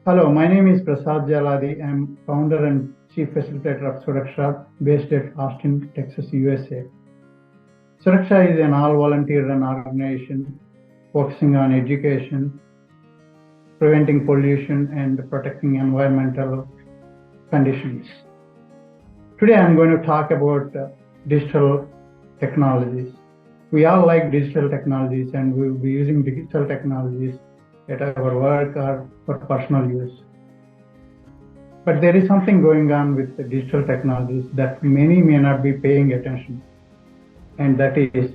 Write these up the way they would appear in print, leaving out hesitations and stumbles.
Hello, my name is Prasad Jaladi. I'm founder and chief facilitator of Suraksha, based at Austin, Texas, USA. Suraksha is an all-volunteer run organization focusing on education, preventing pollution, and protecting environmental conditions. Today, I'm going to talk about digital technologies. We all like digital technologies, and we will be using digital technologies at our work or for personal use. But there is something going on with the digital technologies that many may not be paying attention, and that is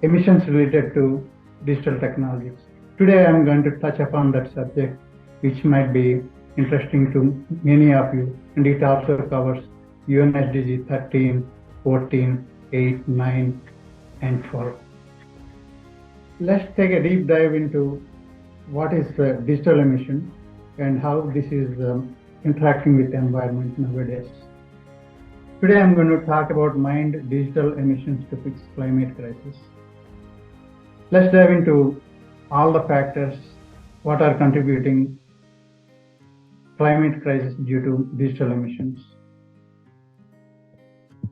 emissions related to digital technologies. Today, I'm going to touch upon that subject, which might be interesting to many of you, and it also covers UNSDG 13, 14, 8, 9, and 12. Let's take a deep dive into what is digital emission and how this is interacting with the environment nowadays. Today I'm going to talk about mined digital emissions to fix climate crisis. Let's dive into all the factors what are contributing climate crisis due to digital emissions.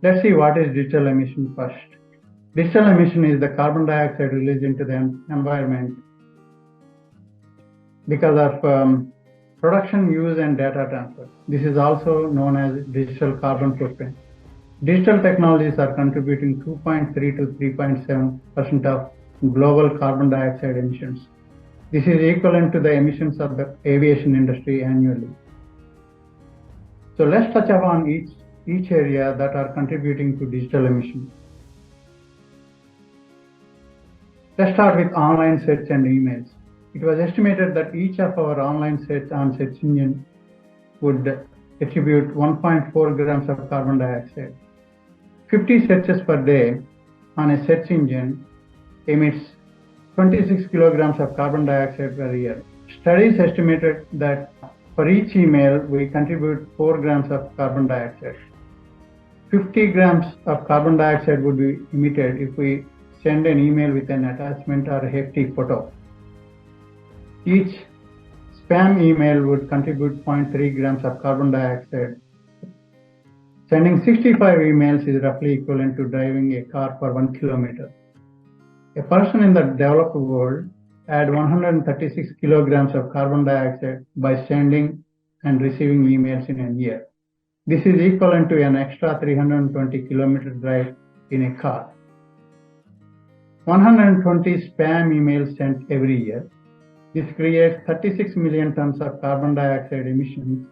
Let's see what is digital emission first. Digital emission is the carbon dioxide released into the environment because of production, use, and data transfer. This is also known as digital carbon footprint. Digital technologies are contributing 2.3 to 3.7% of global carbon dioxide emissions. This is equivalent to the emissions of the aviation industry annually. So let's touch upon each area that are contributing to digital emissions. Let's start with online search and emails. It was estimated that each of our online search on search engine would attribute 1.4 grams of carbon dioxide. 50 searches per day on a search engine emits 26 kilograms of carbon dioxide per year. Studies estimated that for each email, we contribute 4 grams of carbon dioxide. 50 grams of carbon dioxide would be emitted if we send an email with an attachment or a hefty photo. Each spam email would contribute 0.3 grams of carbon dioxide. Sending 65 emails is roughly equivalent to driving a car for 1 kilometer. A person in the developed world adds 136 kilograms of carbon dioxide by sending and receiving emails in a year. This is equivalent to an extra 320 kilometer drive in a car. 120 spam emails sent every year. This creates 36 million tons of carbon dioxide emissions.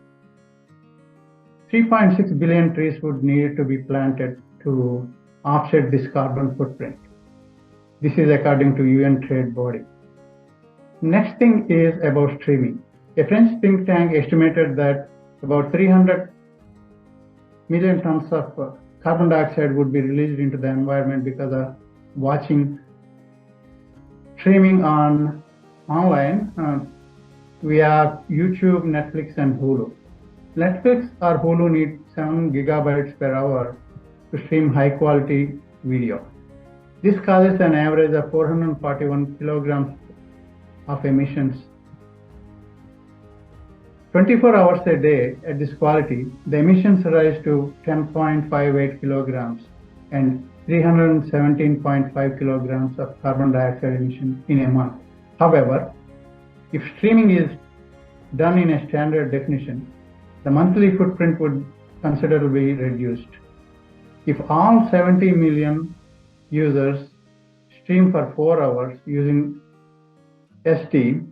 3.6 billion trees would need to be planted to offset this carbon footprint. This is according to UN trade body. Next thing is about streaming. A French think tank estimated that about 300 million tons of carbon dioxide would be released into the environment because of watching streaming online. We have YouTube, Netflix, and Hulu. Netflix or Hulu need 7 gigabytes per hour to stream high quality video. This causes an average of 441 kilograms of emissions. 24 hours a day at this quality, the emissions rise to 10.58 kilograms and 317.5 kilograms of carbon dioxide emission in a month. However, if streaming is done in a standard definition, the monthly footprint would considerably reduced. If all 70 million users stream for 4 hours using ST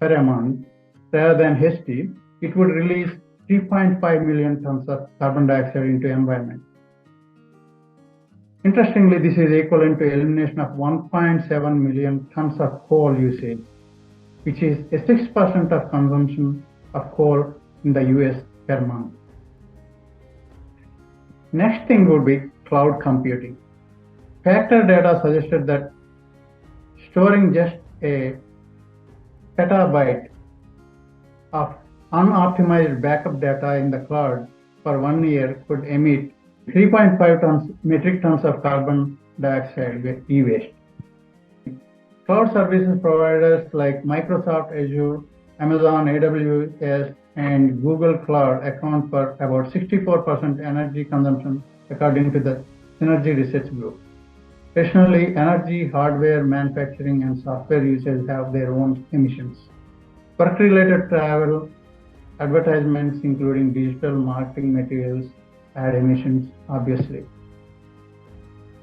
per a month rather than HT, it would release 3.5 million tons of carbon dioxide into the environment. Interestingly, this is equivalent to elimination of 1.7 million tons of coal usage, which is a 6% of consumption of coal in the US per month. Next thing would be cloud computing. Factor data suggested that storing just a petabyte of unoptimized backup data in the cloud for 1 year could emit 3.5 metric tons of carbon dioxide e-waste. Cloud services providers like Microsoft Azure Amazon, AWS, and Google Cloud account for about 64% energy consumption, according to the Synergy Research Group. Additionally, energy, hardware, manufacturing, and software users have their own emissions. Work-related travel, advertisements, including digital marketing materials, add emissions, obviously.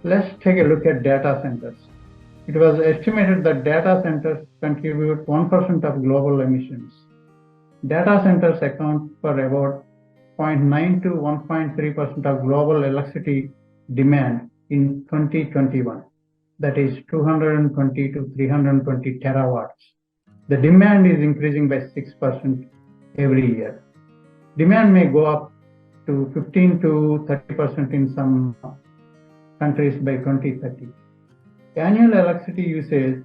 Let's take a look at data centers. It was estimated that data centers contribute 1% of global emissions. Data centers account for about 0.9 to 1.3% of global electricity demand in 2021. That is 220 to 320 terawatts. The demand is increasing by 6% every year. Demand may go up to 15 to 30% in some countries by 2030. Annual electricity usage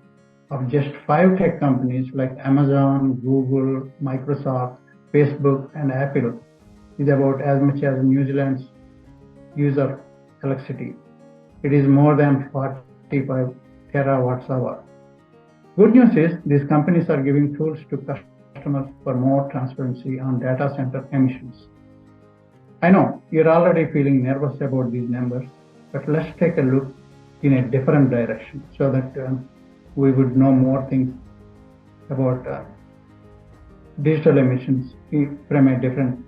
of just 5 tech companies like Amazon, Google, Microsoft, Facebook, and Apple is about as much as New Zealand's use of electricity. It is more than 45 terawatts hour. Good news is these companies are giving tools to customers for more transparency on data center emissions. I know you're already feeling nervous about these numbers, but let's take a look in a different direction so that we would know more things about digital emissions from a different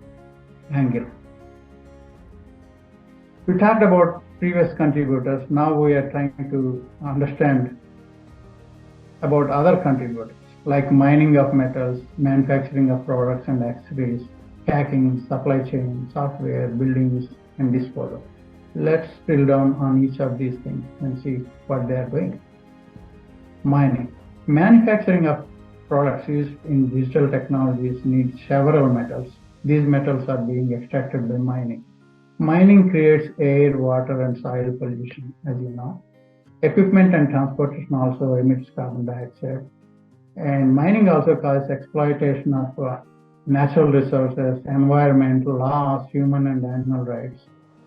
angle. We talked about previous contributors. Now we are trying to understand about other contributors like mining of metals, manufacturing of products and accessories, packing, supply chain, software, buildings, and disposal. Let's drill down on each of these things and see what they are doing. Mining. Manufacturing of products used in digital technologies needs several metals. These metals are being extracted by mining. Mining creates air, water, and soil pollution, as you know. Equipment and transportation also emits carbon dioxide. And mining also causes exploitation of natural resources, environmental laws, human and animal rights.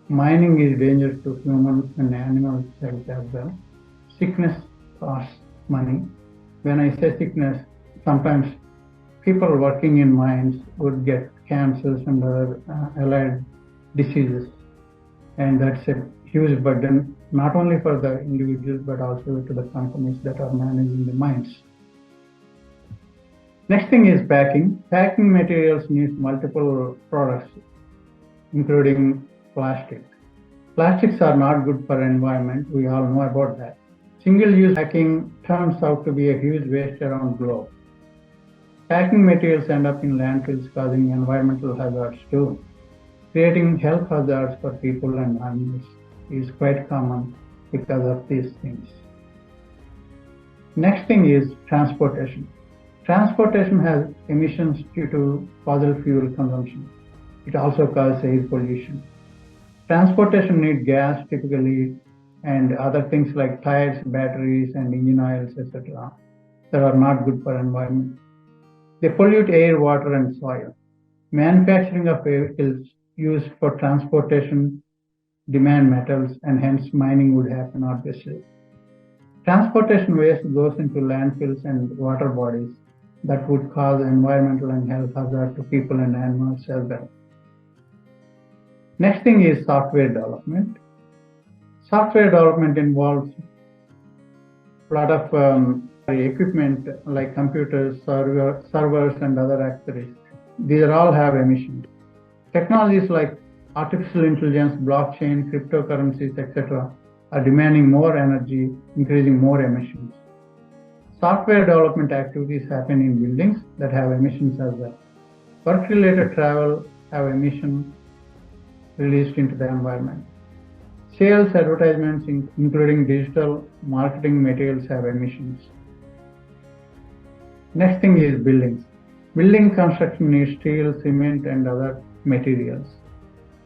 Mining is dangerous to humans and animal health as well. Sickness costs money. When I say sickness, sometimes people working in mines would get cancers and other allied diseases. And that's a huge burden, not only for the individuals, but also to the companies that are managing the mines. Next thing is packing. Packing materials need multiple products, including plastic. Plastics are not good for environment. We all know about that. Single-use packing turns out to be a huge waste around the globe. Packing materials end up in landfills, causing environmental hazards too. Creating health hazards for people and animals is quite common because of these things. Next thing is transportation. Transportation has emissions due to fossil fuel consumption. It also causes air pollution. Transportation needs gas typically and other things like tires, batteries, and engine oils, etc. that are not good for environment. They pollute air, water, and soil. Manufacturing of vehicles used for transportation demand metals, and hence mining would happen obviously. Transportation waste goes into landfills and water bodies that would cause environmental and health hazard to people and animals as well. Next thing is software development. Software development involves a lot of equipment like computers, servers, and other accessories. These all have emissions. Technologies like artificial intelligence, blockchain, cryptocurrencies, etc. are demanding more energy, increasing more emissions. Software development activities happen in buildings that have emissions as well. Work-related travel have emissions released into the environment. Sales advertisements, including digital marketing materials, have emissions. Next thing is buildings. Building construction needs steel, cement, and other materials.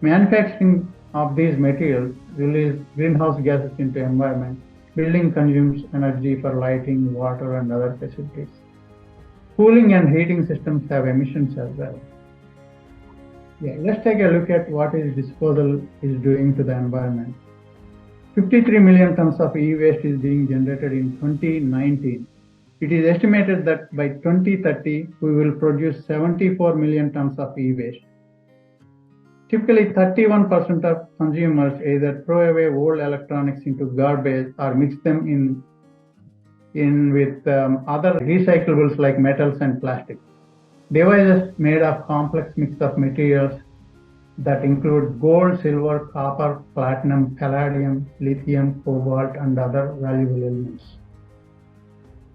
Manufacturing of these materials release greenhouse gases into the environment. Building consumes energy for lighting, water, and other facilities. Cooling and heating systems have emissions as well. Let's take a look at what disposal is doing to the environment. 53 million tons of e-waste is being generated in 2019. It is estimated that by 2030, we will produce 74 million tons of e-waste. Typically, 31% of consumers either throw away old electronics into garbage or mix them in with other recyclables like metals and plastic. Devices made of complex mix of materials that include gold, silver, copper, platinum, palladium, lithium, cobalt, and other valuable elements.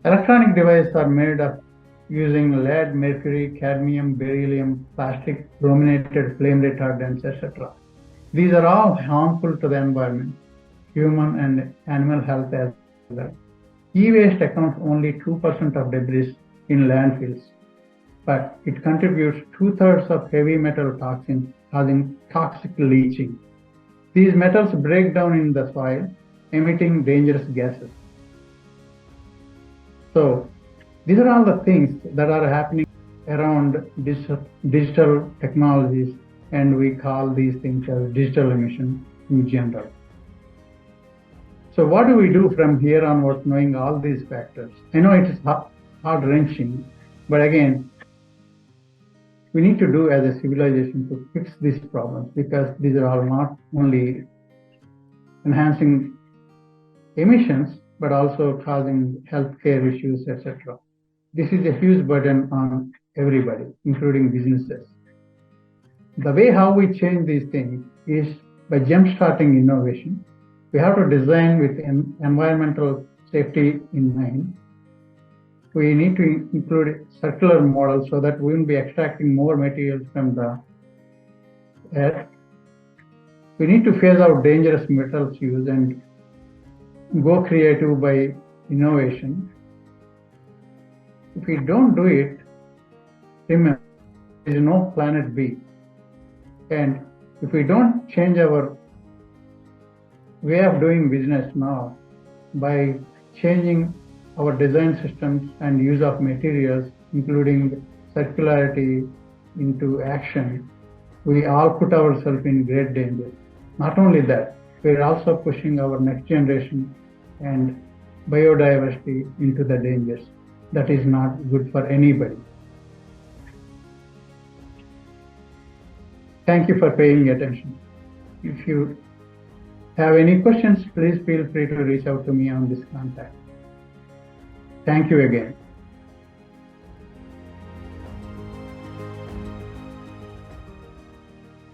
Electronic devices are made of using lead, mercury, cadmium, beryllium, plastic, brominated flame retardants, etc. These are all harmful to the environment, human and animal health as well. E-waste accounts only 2% of debris in landfills, but it contributes 2/3 of heavy metal toxins, causing toxic leaching. These metals break down in the soil, emitting dangerous gases. So, these are all the things that are happening around digital technologies, and we call these things as digital emissions in general. So what do we do from here onwards, knowing all these factors? I know it is heart-wrenching, but again, we need to do as a civilization to fix these problems, because these are all not only enhancing emissions, but also causing healthcare issues, etc. This is a huge burden on everybody, including businesses. The way how we change these things is by jump-starting innovation. We have to design with environmental safety in mind. We need to include circular models so that we will be extracting more materials from the earth. We need to phase out dangerous metals use and go creative by innovation. If we don't do it, remember, there is no planet B. And if we don't change our way of doing business now by changing our design systems and use of materials, including circularity, into action, we all put ourselves in great danger. Not only that, we're also pushing our next generation and biodiversity into the dangers. That is not good for anybody. Thank you for paying attention. If you have any questions, please feel free to reach out to me on this contact. Thank you again.